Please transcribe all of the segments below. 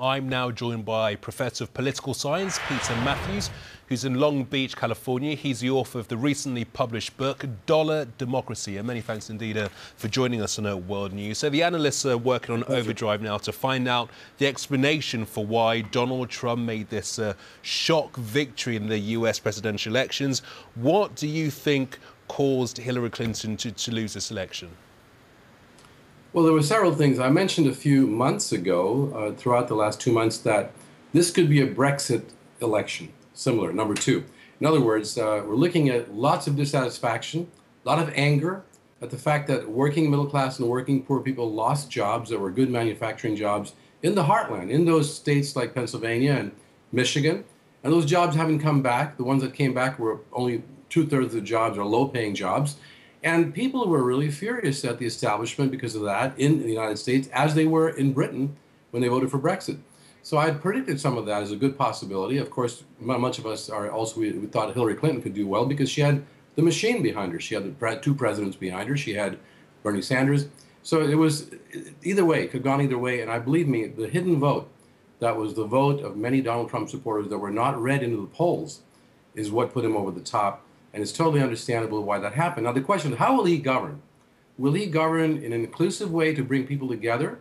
I'm now joined by Professor of Political Science, Peter Matthews, who's in Long Beach, California. He's the author of the recently published book, Dollar Democracy. And many thanks indeed for joining us on World News. So the analysts are working on overdrive now to find out the explanation for why Donald Trump made this shock victory in the US presidential elections. What do you think caused Hillary Clinton to lose this election? Well, there were several things. I mentioned a few months ago, throughout the last 2 months, that this could be a Brexit election, similar, number two. In other words, we're looking at lots of dissatisfaction, a lot of anger at the fact that working middle class and working poor people lost jobs that were good manufacturing jobs in the heartland, in those states like Pennsylvania and Michigan. And those jobs haven't come back. The ones that came back were only 2/3 of the jobs are low-paying jobs. And people were really furious at the establishment because of that in the United States, as they were in Britain when they voted for Brexit. So I had predicted some of that as a good possibility. Of course, much of us are also, we thought Hillary Clinton could do well because she had the machine behind her. She had the two presidents behind her. She had Bernie Sanders. So it was either way, it could have gone either way. And I believe me, the hidden vote, that was the vote of many Donald Trump supporters that were not read into the polls, is what put him over the top. And it's totally understandable why that happened. Now, the question is, how will he govern? Will he govern in an inclusive way to bring people together,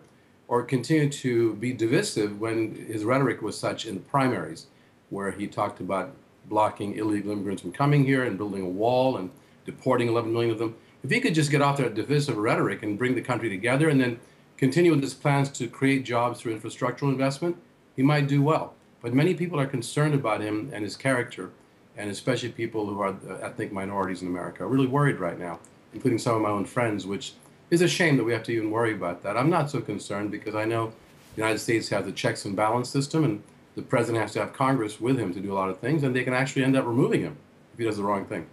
or continue to be divisive when his rhetoric was such in the primaries, where he talked about blocking illegal immigrants from coming here and building a wall and deporting 11 million of them? If he could just get off that divisive rhetoric and bring the country together and then continue with his plans to create jobs through infrastructural investment, he might do well. But many people are concerned about him and his character, and especially people who are ethnic minorities in America are really worried right now, including some of my own friends, which is a shame that we have to even worry about that. I'm not so concerned because I know the United States has a checks and balance system, and the president has to have Congress with him to do a lot of things, and they can actually end up removing him if he does the wrong thing.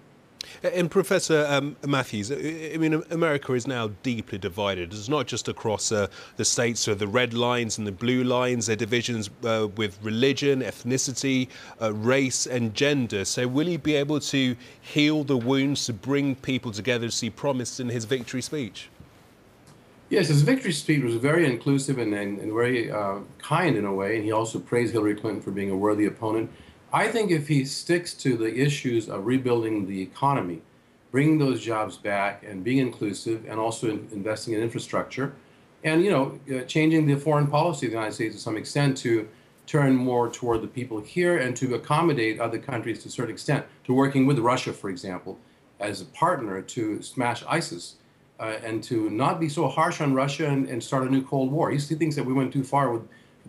And Professor Matthews, I mean, America is now deeply divided. It's not just across the states, so the red lines and the blue lines, there are divisions with religion, ethnicity, race and gender. So will he be able to heal the wounds, to bring people together, as he promised in his victory speech? Yes, his victory speech was very inclusive and very kind in a way, and he also praised Hillary Clinton for being a worthy opponent. I think if he sticks to the issues of rebuilding the economy, bringing those jobs back and being inclusive and also investing in infrastructure and, changing the foreign policy of the United States to some extent to turn more toward the people here and to accommodate other countries to a certain extent, to working with Russia, for example, as a partner to smash ISIS and to not be so harsh on Russia and start a new Cold War. He thinks that we went too far with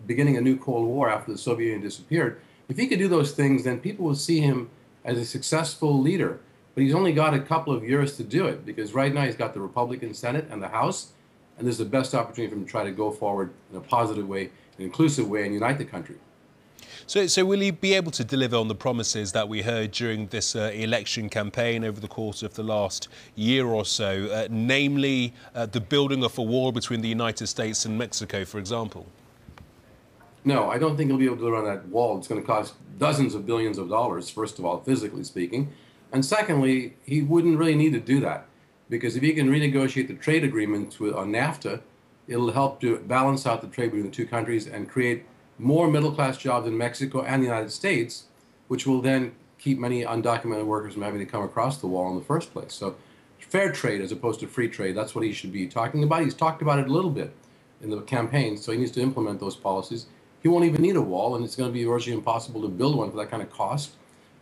beginning a new Cold War after the Soviet Union disappeared. If he could do those things, then people will see him as a successful leader. But he's only got a couple of years to do it, because right now he's got the Republican Senate and the House, and this is the best opportunity for him to try to go forward in a positive way, an inclusive way, and unite the country. So will he be able to deliver on the promises that we heard during this election campaign over the course of the last year or so, namely the building of a wall between the United States and Mexico, for example? No, I don't think he'll be able to run that wall. It's going to cost dozens of billions of dollars, first of all, physically speaking. And secondly, he wouldn't really need to do that, because if he can renegotiate the trade agreement on NAFTA, it'll help to balance out the trade between the two countries and create more middle-class jobs in Mexico and the United States, which will then keep many undocumented workers from having to come across the wall in the first place. So fair trade as opposed to free trade, that's what he should be talking about. He's talked about it a little bit in the campaign, so he needs to implement those policies. He won't even need a wall, and it's going to be virtually impossible to build one for that kind of cost.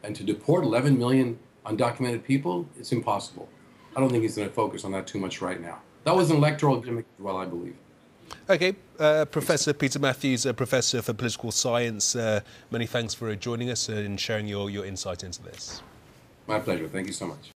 And to deport 11 million undocumented people, it's impossible. I don't think he's going to focus on that too much right now. That was an electoral gimmick as well, I believe. OK, Professor Peter Matthews, Professor for Political Science, many thanks for joining us and sharing your insight into this. My pleasure. Thank you so much.